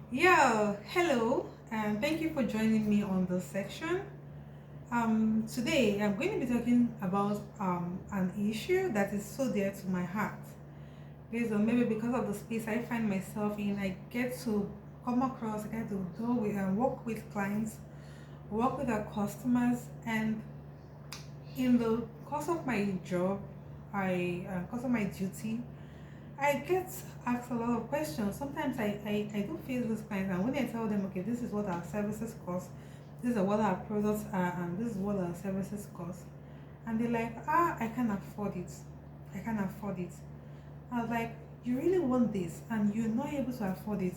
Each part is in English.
Yeah, hello, and thank you for joining me on this section. Today I'm going to be talking about an issue that is so dear to my heart. Based on maybe because of the space I find myself in, I get to come across, I get to go with and work with clients, work with our customers, and in the course of my job, course of my duty, I get asked a lot of questions. Sometimes I do face these clients, and when I tell them, okay, this is what our services cost, this is what our products are, and this is what our services cost, and they're like, I can't afford it. I can't afford it. I was like, you really want this, and you're not able to afford it.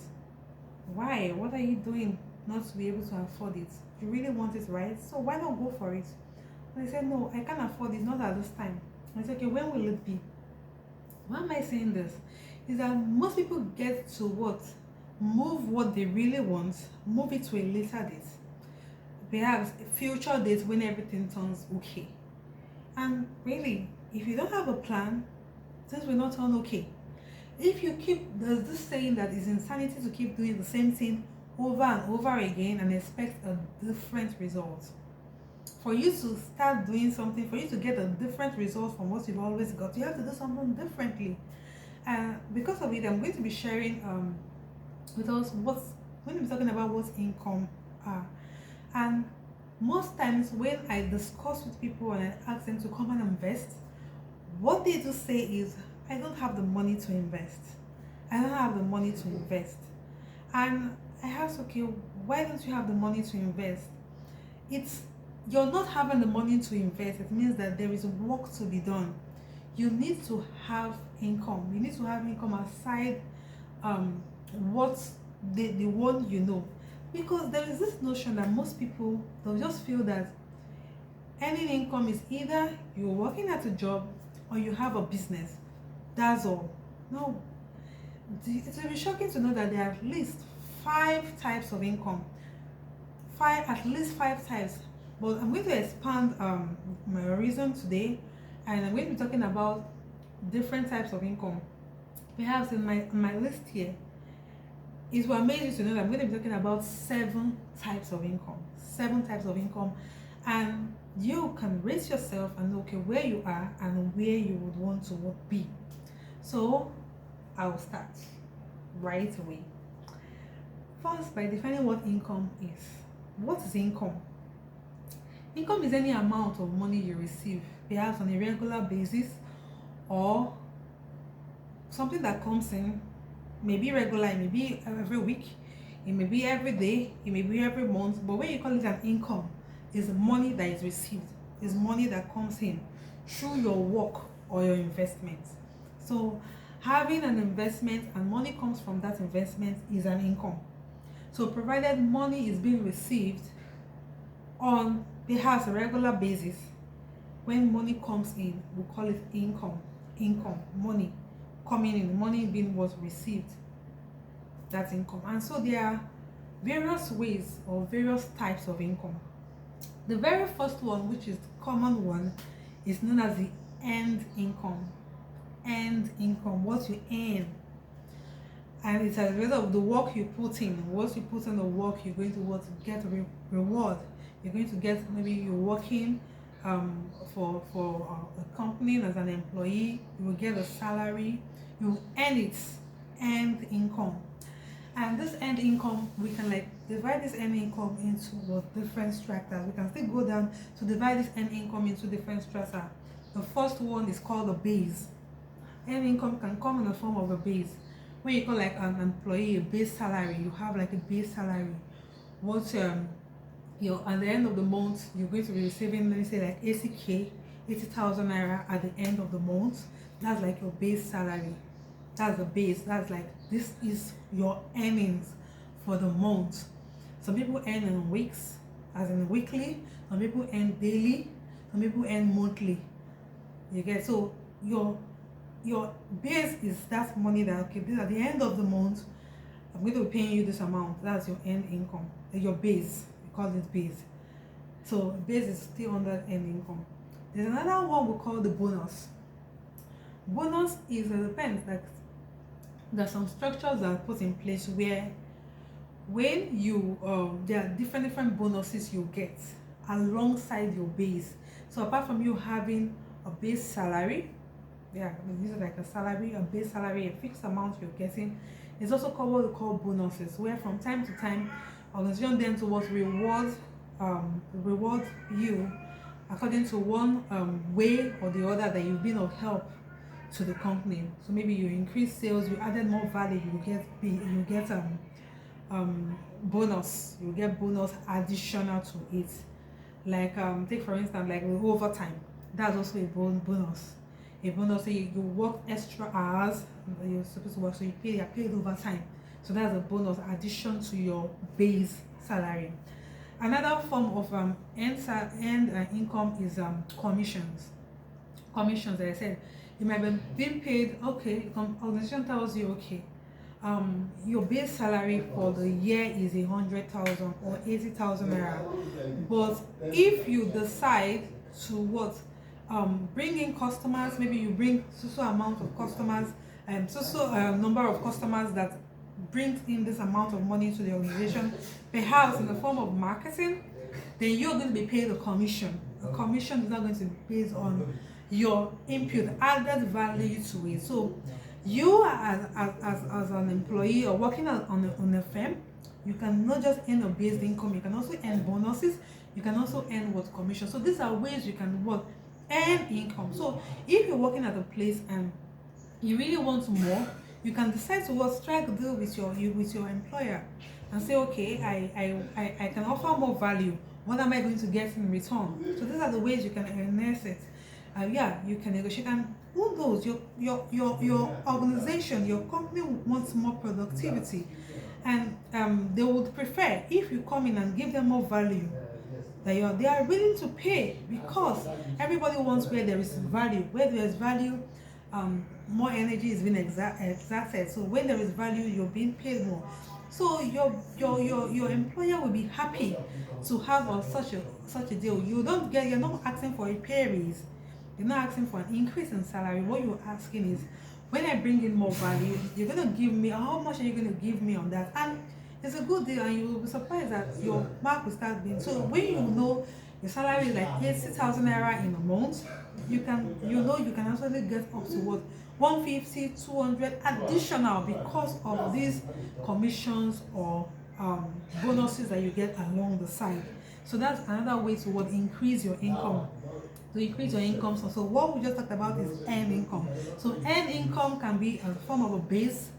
Why? What are you doing not to be able to afford it? You really want it, right? So why not go for it? And they said, no, I can't afford it, not at this time. I said, okay, when will it be? Why am I saying this? Is that most people get to what? Move what they really want, move it to a later date. Perhaps a future date when everything turns okay. And really, if you don't have a plan, things will not turn okay. If you keep, there's this saying that it's insanity to keep doing the same thing over and over again and expect a different result. For you to start doing something, for you to get a different result from what you've always got, you have to do something differently. And because of it, I'm going to be sharing with us what's when I'm talking about what income are. And most times when I discuss with people and I ask them to come and invest, what they do say is, I don't have the money to invest. I don't have the money to invest. And I ask, okay, why don't you have the money to invest? It's You're not having the money to invest. It means that there is work to be done. You need to have income. You need to have income aside um what the one because there is this notion that most people, they'll just feel that earning income is either you're working at a job or you have a business. That's all. No, it will be shocking to know that there are at least five types of income. At least five types. But I'm going to expand my reason today, and I'm going to be talking about different types of income. Perhaps in my list here, it will amaze you to know that I'm going to be talking about seven types of income. Seven types of income, and you can rate yourself and know, okay, where you are and where you would want to be. So I'll start right away. First, by defining what income is. What is income? Income is any amount of money you receive, perhaps on a regular basis, or something that comes in, maybe regular, it may be every week, it may be every day, it may be every month. But when you call it an income, is money that is received, is money that comes in through your work or your investment. So having an investment and money comes from that investment is an income. So provided money is being received on perhaps a regular basis, when money comes in, we call it income. Money coming in, money being what received, that's income. And so there are various ways or various types of income. The very first one, which is the common one, is known as the earned income. Earned income, what you earn, and it's a result of the work you put in. Once you put in the work, you're going to get reward. You're going to get, maybe you're working for a company as an employee. You will get a salary. You earn it, earned income. And this earned income, we can like divide this earned income into different strata. We can still go down to divide this earned income into different strata. The first one is called the base. Earned income can come in the form of a base. When you call like an employee a base salary, you have like a base salary. What you at the end of the month, you're going to be receiving, let me say, like 80,000 naira at the end of the month. That's like your base salary. That's the base. That's like, this is your earnings for the month. Some people earn in weeks, as in weekly. Some people earn daily. Some people earn monthly. You get, so your base is that money that, okay, this at the end of the month, I'm going to be paying you this amount. That's your earned income. Your base. We call it base. So base is still under earned income. There's another one we call the bonus. Bonus is, it depends, like there's some structures that are put in place where when you there are different bonuses you get alongside your base. So apart from you having a base salary, yeah, this is like a salary, a base salary, a fixed amount you're getting. It's also called what we call bonuses, where from time to time organization then towards reward you according to one way or the other that you've been of help to the company. So maybe you increase sales, you added more value, you get bonus, you get bonus additional to it. Like take for instance, like with overtime, that's also a bonus. A bonus, say you work extra hours you're supposed to work, so you're paid overtime. So that's a bonus addition to your base salary. Another form of income is commissions. Commissions, like I said, you might be being paid. Okay, organization tells you, okay, your base salary for the year is 100,000 or 80,000 naira. But if you decide to what bring in customers, maybe you bring so amount of customers, number of customers that brings in this amount of money to the organization, perhaps in the form of marketing, then you're going to be paid a commission. A commission is not going to be based on your input, added value to it. So you as an employee or working on a firm, you can not just earn a base income, you can also earn bonuses, you can also earn what commission. So these are ways you can what earn income. So if you're working at a place and you really want more, you can decide to what strike a deal with your employer and say, okay, I can offer more value. What am I going to get in return? So these are the ways you can enhance it. Yeah, you can negotiate. And who knows, your organization, your company wants more productivity, and they would prefer if you come in and give them more value, that they are willing to pay, because everybody wants where there is value. Where there is value, more energy is being exerted. So when there is value, you're being paid more. So your employer will be happy to have such a deal. You're not asking for a pay raise. You're not asking for an increase in salary. What you're asking is, when I bring in more value, you're gonna give me, how much are you gonna give me on that? And it's a good deal, and you will be surprised that your mark will start being. So when you know your salary is like 80,000 naira in a month, you can actually get up to what 150, 200 additional because of these commissions or bonuses that you get along the side. So that's another way to what increase your income. To increase your income. So what we just talked about is earned income. So earned income can be a form of a base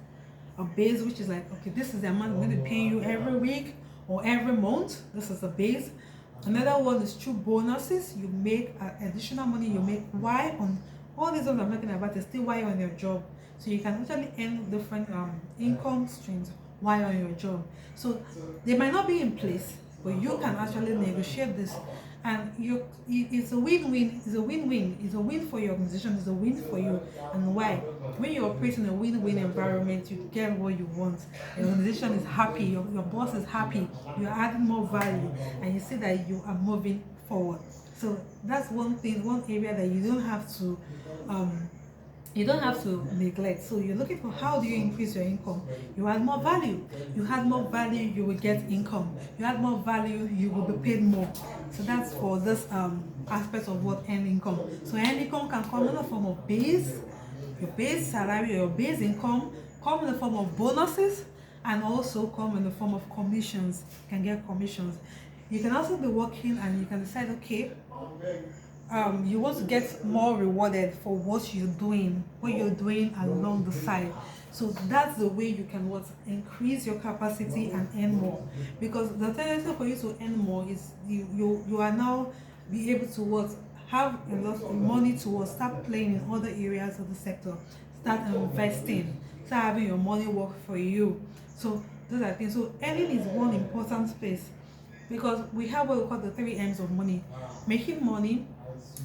which is like, okay, this is the amount I'm going to pay you every week or every month. This is a base. Another one is through bonuses. You make additional money. You make while on all these ones I'm talking about is still while on your job. So you can actually earn different income streams while on your job. So they might not be in place, but you can actually negotiate this, and it's a win-win. It's a win-win. It's a win for your organization. It's a win for you. And why? When you operate in a win-win environment, you get what you want. Your organization is happy. Your boss is happy. You're adding more value, and you see that you are moving forward. So that's one thing, one area that you don't have to neglect. So you're looking for, how do you increase your income? You add more value. You add more value, you will get income. You add more value, you will be paid more. So that's for this aspect of what earned income. So earned income can come in the form of your base salary, or your base income, come in the form of bonuses, and also come in the form of commissions. You can get commissions. You can also be working and you can decide, okay, you want to get more rewarded for what you're doing along the side. So that's the way you can increase your capacity and earn more. Because the tendency for you to earn more is you are now be able to have a lot of money to start playing in other areas of the sector, start investing, start having your money work for you. So those are things. So earning is one important space, because we have what we call the 3 M's of money: making money,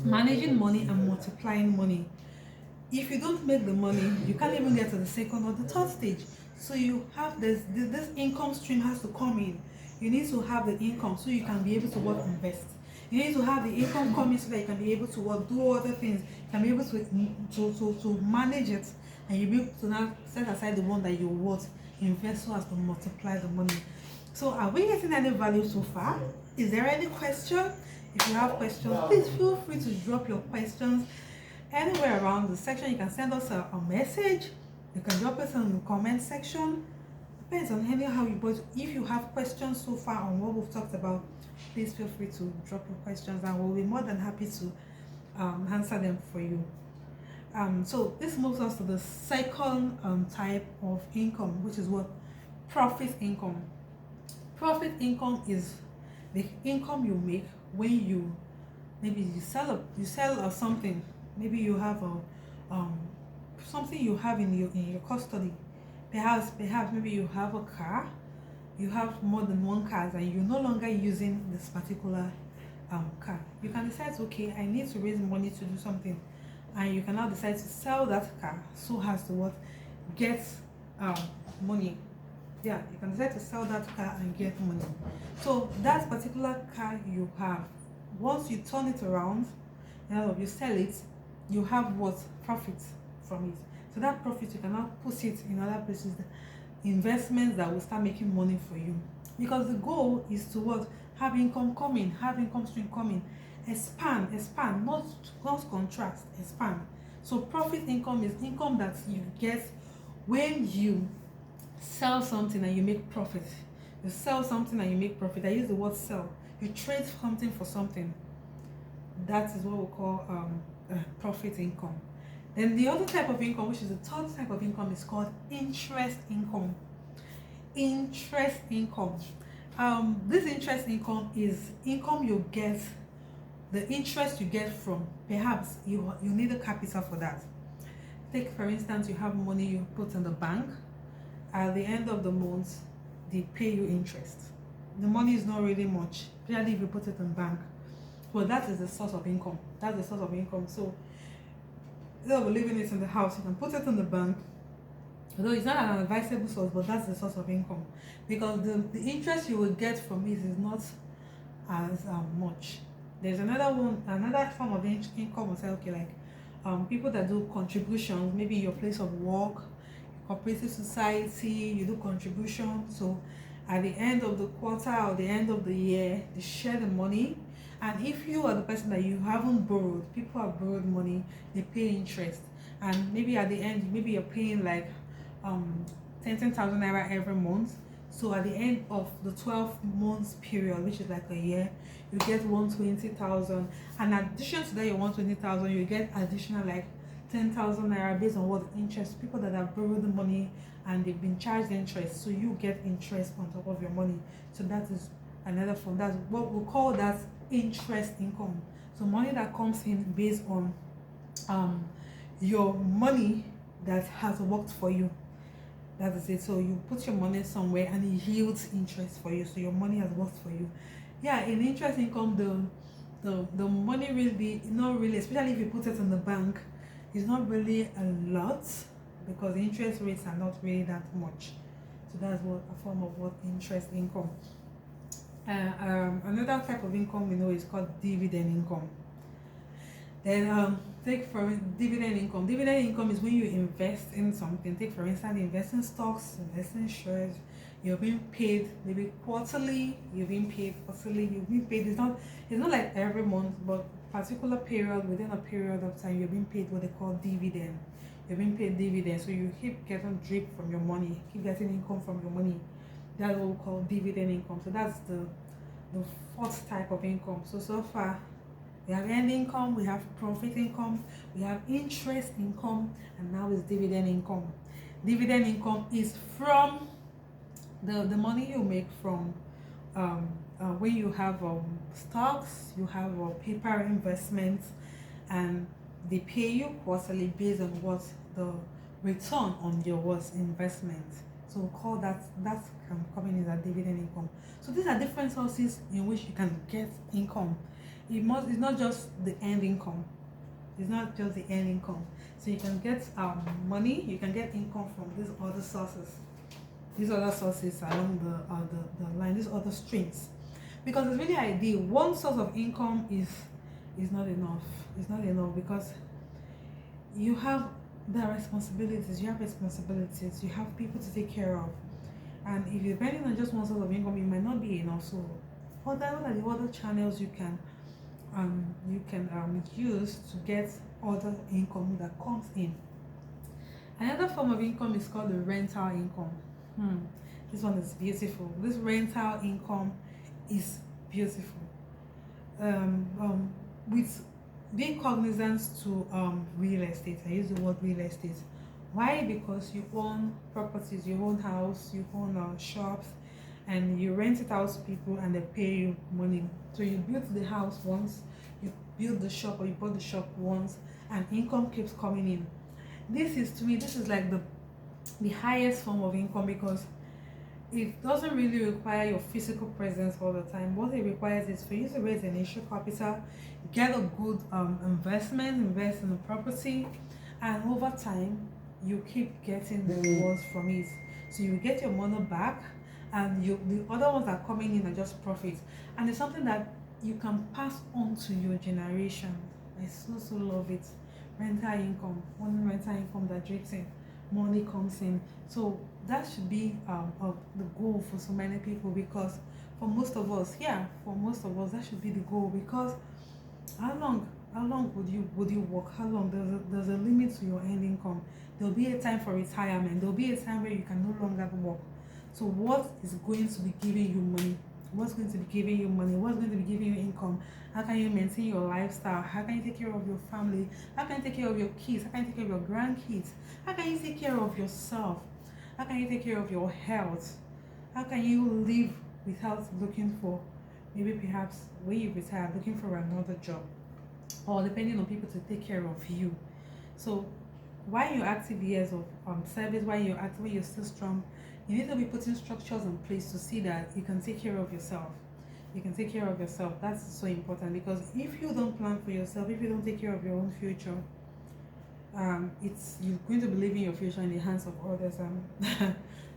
managing money, and multiplying money. If you don't make the money, you can't even get to the second or the third stage. So you have this income stream has to come in. You need to have the income so you can be able to invest. You need to have the income coming so that you can be able to do other things. You can be able to manage it, and you'll be able to now set aside the one that you invest so as to multiply the money. So are we getting any value so far? Is there any question? If you have questions, please feel free to drop your questions anywhere around the section. You can send us a message. You can drop us in the comment section. Depends on how you, but if you have questions so far on what we've talked about, please feel free to drop your questions and we'll be more than happy to answer them for you. So this moves us to the second type of income, which is what? Profit income. Profit income is the income you make when you maybe you sell something. Maybe you have a something you have in your custody. Perhaps maybe you have a car, you have more than one car and you're no longer using this particular car. You can decide, okay, I need to raise money to do something, and you can now decide to sell that car so as to what? Get money. Yeah, you can decide to sell that car and get money. So that particular car you have, once you turn it around, you sell it, you have what? Profit from it. So that profit you can now put it in other places, investments that will start making money for you. Because the goal is to what? Have income coming, have income stream coming. Expand, not contract, expand. So profit income is income that you get when you sell something and you make profit. You sell something and you make profit. I use the word sell. You trade something for something. That is what we call profit income. Then the other type of income, which is the third type of income, is called interest income. Interest income. This interest income is income you get, the interest you get from, perhaps you need a capital for that. Take for instance, you have money you put in the bank. At the end of the month, they pay you interest. The money is not really much, especially if you put it in bank. Well, that is the source of income. That's the source of income. So instead of leaving it in the house, you can put it in the bank. Although it's not an advisable source, but that's the source of income, because the interest you will get from it is not as much. There's another form of income. Will say, okay, like people that do contributions, maybe your place of work, cooperative society, you do contributions. So at the end of the quarter or the end of the year, they share the money. And if you are the person that you haven't borrowed, people have borrowed money, they pay interest. And maybe at the end, maybe you're paying like 10,000 naira every month. So at the end of the 12 months period, which is like a year, you get 120,000. And in addition to that, your 120,000, you get additional like 10,000 naira based on what interest. People that have borrowed the money and they've been charged interest, so you get interest on top of your money. So that is another form. That's what we call that interest income. So money that comes in based on your money that has worked for you. That is it. So you put your money somewhere and it yields interest for you. So your money has worked for you. Yeah, in interest income, the money really not really, especially if you put it in the bank, it's not really a lot, because the interest rates are not really that much. So that's what a form of what interest income. Another type of income we know is called dividend income. Then take for dividend income. Dividend income is when you invest in something. Take for instance, invest in stocks, invest in shares. You're being paid maybe quarterly. You're being paid quarterly. You're being paid. It's not like every month, but particular period, within a period of time, you're being paid what they call dividend. You're being paid dividend. So you keep getting drip from your money. Keep getting income from your money. That's what we call dividend income. So that's the fourth type of income. So far we have end income, we have profit income, we have interest income, and now it's dividend income. Dividend income is from the money you make from when you have stocks, you have paper investments, and they pay you quarterly based on what the return on your investment. So we'll call that coming in as dividend income. So these are different sources in which you can get income. It's not just the end income. It's not just the end income. So you can get money, you can get income from these other sources. These other sources along the line, these other streams. Because it's really ideal. One source of income is not enough. It's not enough, because you have the responsibilities, you have people to take care of. And if you're depending on just one source of income, it might not be enough. So what are the other channels you can use to get other income that comes in? Another form of income is called the rental income. Hmm. This one is beautiful. This rental income is beautiful. With being cognizant to real estate, I use the word real estate. Why? Because you own properties, you own house, you own shops, and you rent it out to people and they pay you money. So you built the house once, you built the shop or you bought the shop once, and income keeps coming in. This is, to me, this is like the highest form of income because it doesn't really require your physical presence all the time. What it requires is for you to raise initial capital, get a good investment, invest in a property, and over time you keep getting the rewards from it. So you get your money back, and the other ones that are coming in are just profits, and it's something that you can pass on to your generation. I so love it. Rental income, one rental income that drips in, money comes in. So that should be the goal for so many people, because for most of us, yeah, for most of us that should be the goal. Because how long would you work? How long? There's a limit to your end income. There'll be a time for retirement. There'll be a time where you can no longer work. So what is going to be giving you money? What's going to be giving you money? What's going to be giving you income? How can you maintain your lifestyle? How can you take care of your family? How can you take care of your kids? How can you take care of your grandkids? How can you take care of yourself? How can you take care of your health? How can you live without looking for, maybe perhaps when you retire, looking for another job, or depending on people to take care of you? So while you're active years of service, while you're active, when you're still strong, you need to be putting structures in place to see that you can take care of yourself. You can take care of yourself. That's so important, because if you don't plan for yourself, if you don't take care of your own future, it's you're going to be leaving your future in the hands of others.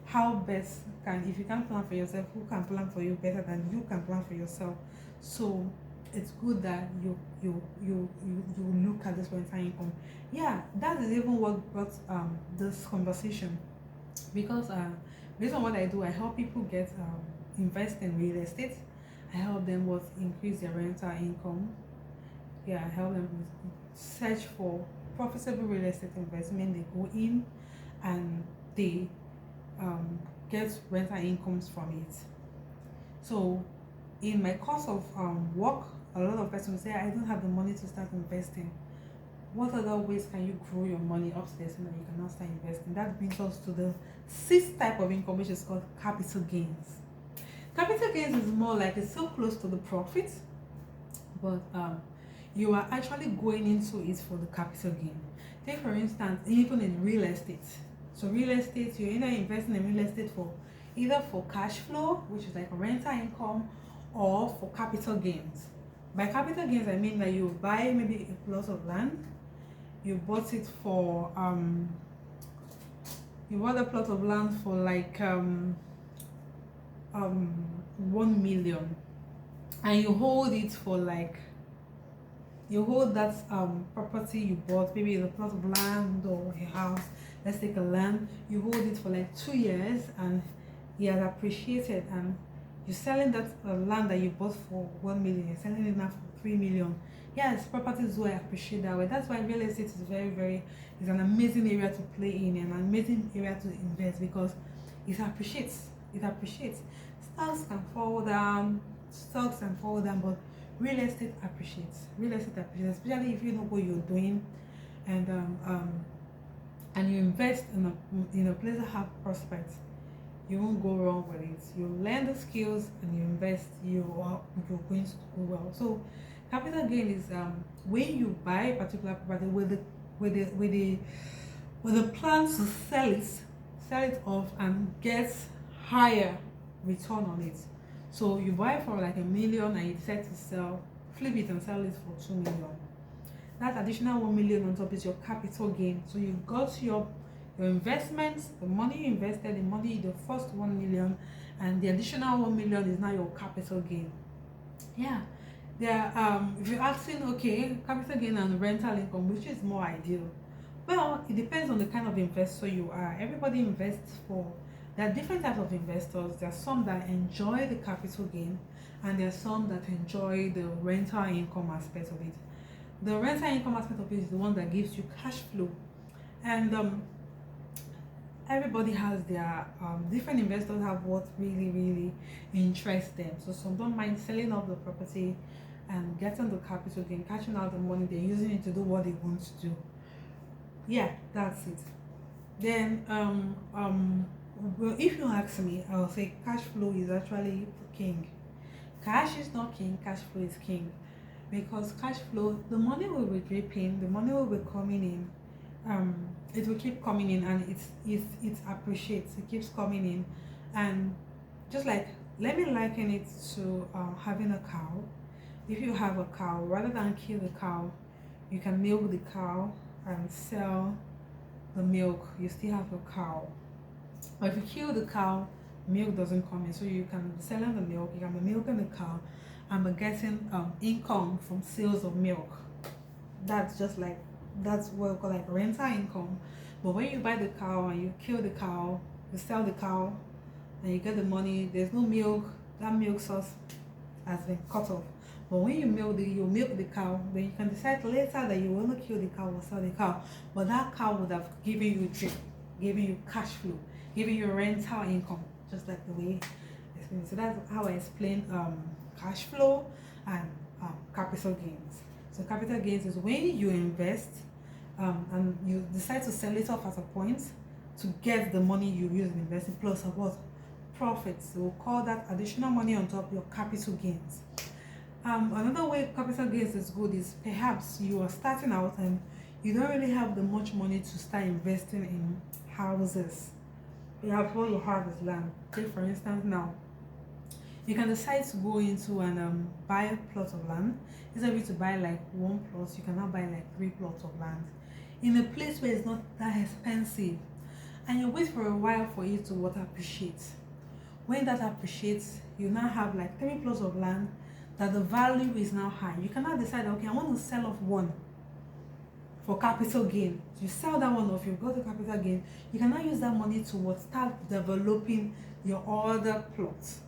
How best can, if you can't plan for yourself, who can plan for you better than you can plan for yourself? So it's good that you look at this rental income. Yeah, that is even what brought this conversation, because based on what I do, I help people get invest in real estate. I help them with increase their rental income. Yeah, I help them search for profitable real estate investment. They go in and they get rental incomes from it. So in my course of work, a lot of persons say, I don't have the money to start investing. What other ways can you grow your money upstairs so that you can now start investing? That brings us to the sixth type of income, which is called capital gains. Capital gains is more like, it's so close to the profit, but you are actually going into it for the capital gain. Take for instance, even in real estate. So real estate, you're either investing in real estate for either for cash flow, which is like a rental income, or for capital gains. By capital gains, I mean that you buy maybe a plot of land, you bought it for you bought a plot of land for like 1 million, and you hold it for like, you hold that property you bought, maybe the plot of land or a house. Let's take a land, you hold it for like 2 years and it has appreciated, and you're selling that land that you bought for 1 million, you're selling it now for 3 million. Yes, properties do appreciate that way. That's why real estate is is an amazing area to play in, and an amazing area to invest, because it appreciates. Stocks can fall down, but real estate appreciates. Especially if you know what you're doing, and and you invest in a place that have prospects. You won't go wrong with it. You learn the skills and you invest, you're going to do well. So capital gain is when you buy a particular property with the plan to sell it off and get higher return on it. So you buy for like 1 million and you decide to flip it and sell it for 2 million. That additional 1 million on top is your capital gain. So you got your investments, the money you invested, the first 1 million, and the additional 1 million is now your capital gain. Yeah. There, if you're asking, okay, capital gain and rental income, which is more ideal? Well, it depends on the kind of investor you are. Everybody invests for There are different types of investors. There are some that enjoy the capital gain, and there are some that enjoy the rental income aspect of it. The rental income aspect of it is the one that gives you cash flow, and everybody has their different investors have what really interests them. So some don't mind selling off the property and getting the capital gain, catching out the money, they're using it to do what they want to do. Yeah, that's it. Then well, if you ask me, I will say cash flow is actually king. Cash is not king, cash flow is king. Because cash flow, the money will be dripping, the money will be coming in, it will keep coming in, and it appreciates, it keeps coming in. And just like, let me liken it to having a cow. If you have a cow, rather than kill the cow, you can milk the cow and sell the milk. You still have a cow. But if you kill the cow, milk doesn't come in, so you can be selling the milk, you can be milking the cow, and be getting income from sales of milk. That's just like, that's what we call like rental income. But when you buy the cow and you kill the cow, you sell the cow, and you get the money, there's no milk, that milk source has been cut off. But when you milk the cow, then you can decide later that you want to kill the cow or sell the cow. But that cow would have given you drip, giving you cash flow, giving you rental income, just like the way I explained. So that's how I explain cash flow and capital gains. So capital gains is when you invest and you decide to sell it off at a point to get the money you use in investing plus what profits. So we'll call that additional money on top of your capital gains. Another way capital gains is good is perhaps you are starting out and you don't really have the much money to start investing in houses. Perhaps what you have is land. Take for instance now, you can decide to go into and buy a plot of land. Instead of you to buy like one plot, you can now buy like 3 plots of land in a place where it's not that expensive, and you wait for a while for it to what appreciate. When that appreciates, you now have like 3 plots of land that the value is now high. You cannot decide, okay, I want to sell off one for capital gain. So you sell that one off, you've got the capital gain. You cannot use that money to what start developing your other plots.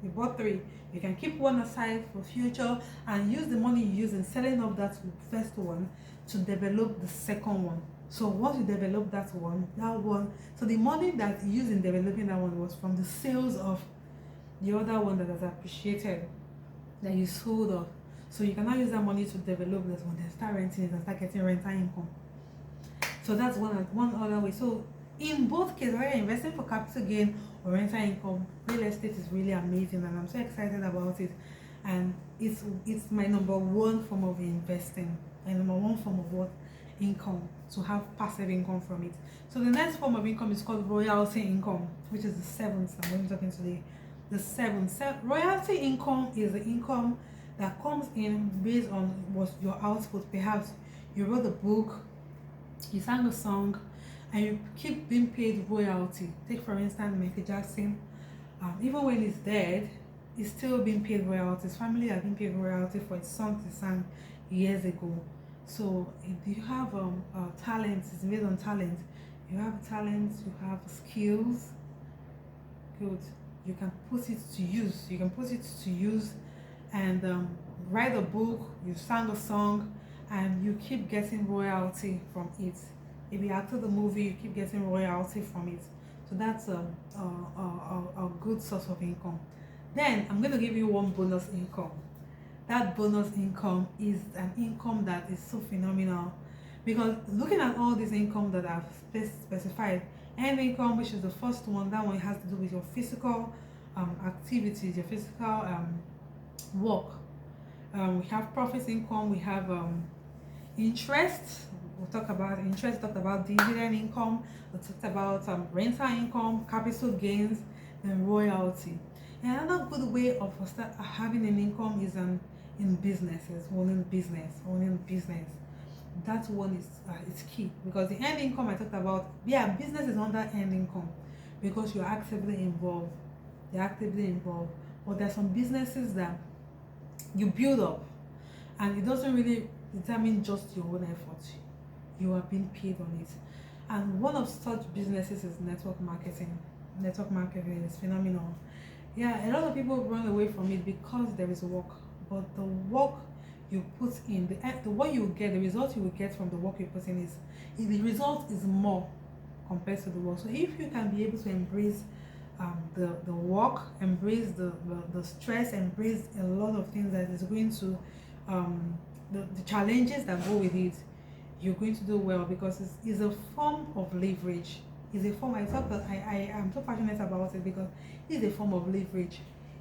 You bought 3, you can keep one aside for future and use the money you use in selling off that first one to develop the second one. So once you develop that one, so the money that you used in developing that one was from the sales of the other one that has appreciated, that you sold off. So you cannot use that money to develop this one, then start renting it and start getting rental income. So that's one other way. So in both cases, whether you're investing for capital gain or rental income, real estate is really amazing, and I'm so excited about it. And it's my number one form of investing, and number one form of what income, to have passive income from it. So the next form of income is called royalty income, which is the 7th I'm going to be talking today. The 7th royalty income is the income that comes in based on what your output. Perhaps you wrote a book, you sang a song, and you keep being paid royalty. Take for instance Michael Jackson. Even when he's dead, he's still being paid royalty. His family have been paid royalty for his songs he sang years ago. So if you have talent, it's based on talent. You have talent, you have skills, good, you can put it to use. You can put it to use and write a book, you sang a song, and you keep getting royalty from it. If you acted the movie, you keep getting royalty from it. So that's a good source of income. Then I'm going to give you one bonus income. That bonus income is an income that is so phenomenal, because looking at all this income that I've specified, end income, which is the first one, that one has to do with your physical activities, your physical work. We have profit income, we have interest. We'll talk about interest, talked about dividend income, we talked about rental income, capital gains, and royalty. And another good way of having an income is in businesses, owning business. That one is key, because the end income I talked about, yeah, business is under end income because you're actively involved. They're actively involved. But there's some businesses that you build up and it doesn't really determine just your own effort. You are being paid on it. And one of such businesses is network marketing. network marketing is phenomenal. Yeah, a lot of people run away from it because there is work, but the work you put in, the what you get, the result you will get from the work you put in the result is more compared to the work. So if you can be able to embrace the work, embrace the stress, embrace a lot of things that is going to the challenges that go with it, you're going to do well, because it's a form of leverage. It's a form, I am so passionate about it because it's a form of leverage.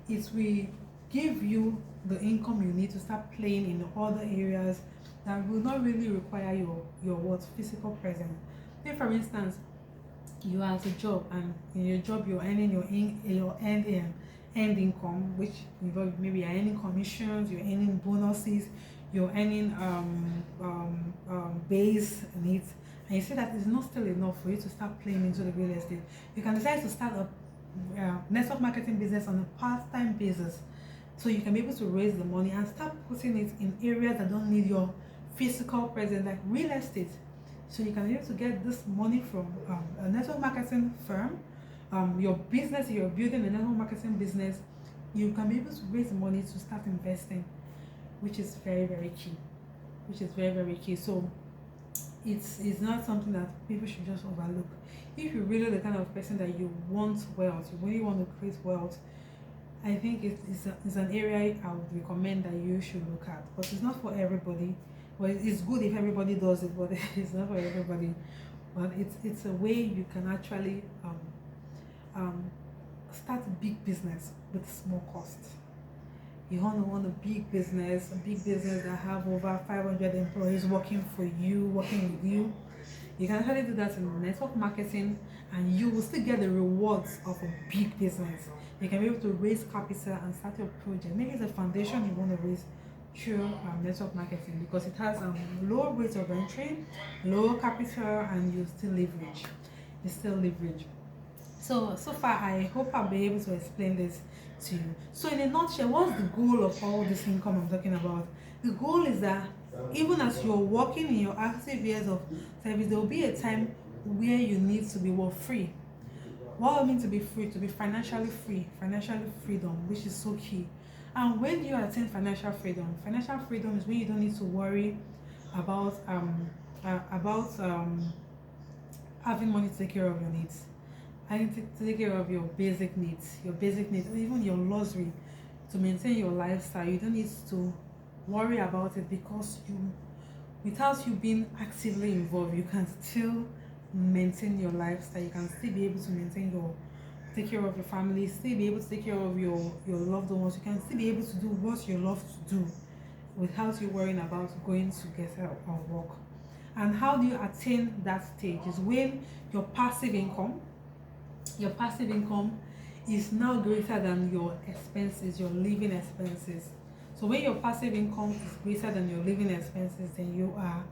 It will give you the income you need to start playing in other areas that will not really require your what physical presence. Take for instance, you are at a job, and in your job you're earning end income, which involve maybe you're earning commissions, you're earning bonuses, you're earning base needs, and you see that it's not still enough for you to start playing into the real estate. You can decide to start a network marketing business on a part-time basis, so you can be able to raise the money and start putting it in areas that don't need your physical presence, like real estate. So you can be able to get this money from a network marketing firm, your business, you're building a network marketing business, you can be able to raise money to start investing, which is very, very key. Which is very, very key. So it's not something that people should just overlook. If you're really the kind of person that you want wealth, you really want to create wealth, I think it's an area I would recommend that you should look at. But it's not for everybody. Well, it's good if everybody does it, but it's not for everybody. But it's a way you can actually start a big business with small costs. You want a big business that have over 500 employees working for you, working with you. You can actually do that in network marketing, and you will still get the rewards of a big business. You can be able to raise capital and start your project. Maybe it's a foundation you want to raise through network marketing, because it has low rates of entry, low capital, and you still leverage. So far, I hope I'll be able to explain this to you. So in a nutshell, what's the goal of all this income I'm talking about? The goal is that even as you're working in your active years of service, there will be a time where you need to be free. What I mean to be free? To be financially free, financial freedom, which is so key. And when you attain financial freedom is when you don't need to worry about having money to take care of your needs. I need to take care of your basic needs, even your luxury, to maintain your lifestyle. You don't need to worry about it, because without you being actively involved, you can still maintain your lifestyle. You can still be able to take care of your family, still be able to take care of your loved ones. You can still be able to do what you love to do without you worrying about going to get help or work. And how do you attain that stage? Is when your passive income is now greater than your expenses, your living expenses. So when your passive income is greater than your living expenses, then you are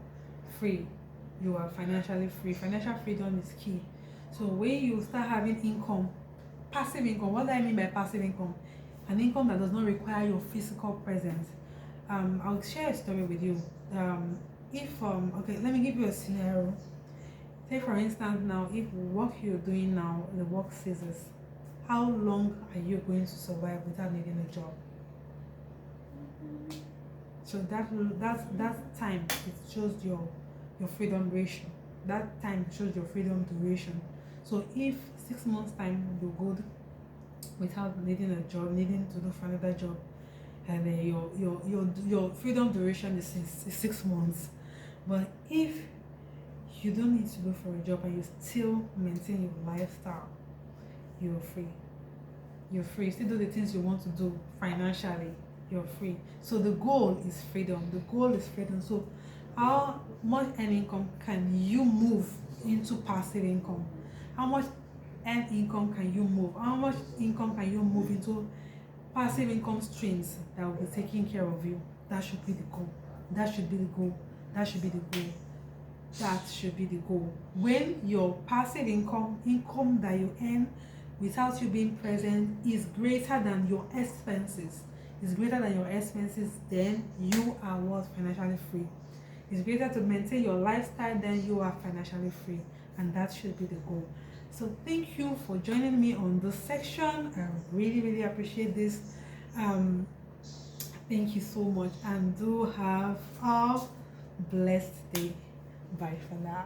free. You are financially free. Financial freedom is key. So when you start having income, passive income, what do I mean by passive income? An income that does not require your physical presence. I'll share a story with you. Okay, let me give you a scenario. Say for instance now, if what you're doing now, the work ceases, how long are you going to survive without needing a job? So that time, it shows your freedom ratio. That time shows your freedom duration. So if 6 months time you're good without needing a job, needing to look for another job, and then your freedom duration is 6 months. But if you don't need to go for a job and you still maintain your lifestyle, you're free. You still do the things you want to do financially, you're free. So the goal is freedom. So how much income can you move into passive income? How much income can you move? How much income can you move into passive income streams that will be taking care of you? That should be the goal. When your passive income that you earn without you being present, is greater than your expenses, then you are financially free. It's greater to maintain your lifestyle, then you are financially free, and that should be the goal. So thank you for joining me on this section. I really, really appreciate this. Um, Thank you so much, and do have a blessed day. Bye for now.